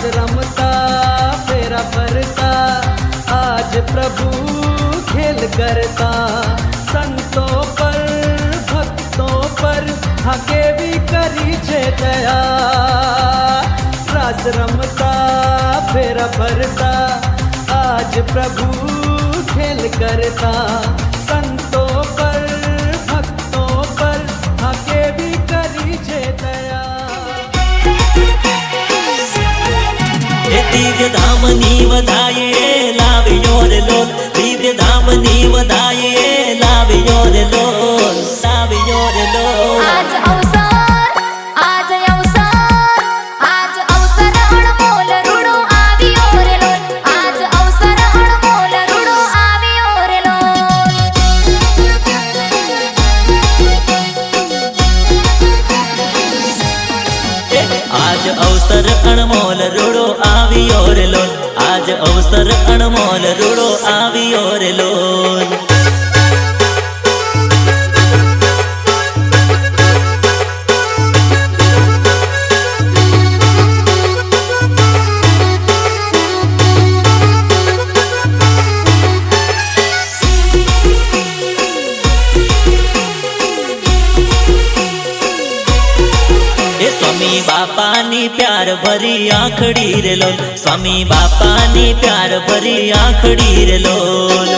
रास रमता फेरा भरता, आज प्रभु खेल करता। संतों पर भक्तों पर हके भी करी छे दया, रास रमता फेरा भरता, आज प्रभु खेल करता। संतों पर भक्तों पर हके भी करी छे दया। दिव्य धाम नी वधाये लाव्यो रे लोल, दिव्य धाम नी वधाये लाव्यो रे लोल, लाव्यो रे लोल। आज अवसर अणमोल रूडो आव्यो रे लोल, आज अवसर अणमोल रूडो आव्यो रे लोल। आज अवसर अणमोल रूडो आव्यो रे लोल, आज अवसर अणमोल रूडो आव्यो रे लोल। स्वामी बापानी प्यार भरी आखड़ी रे लोल, स्वामी बापानी प्यार भरी आखड़ी रे लोल।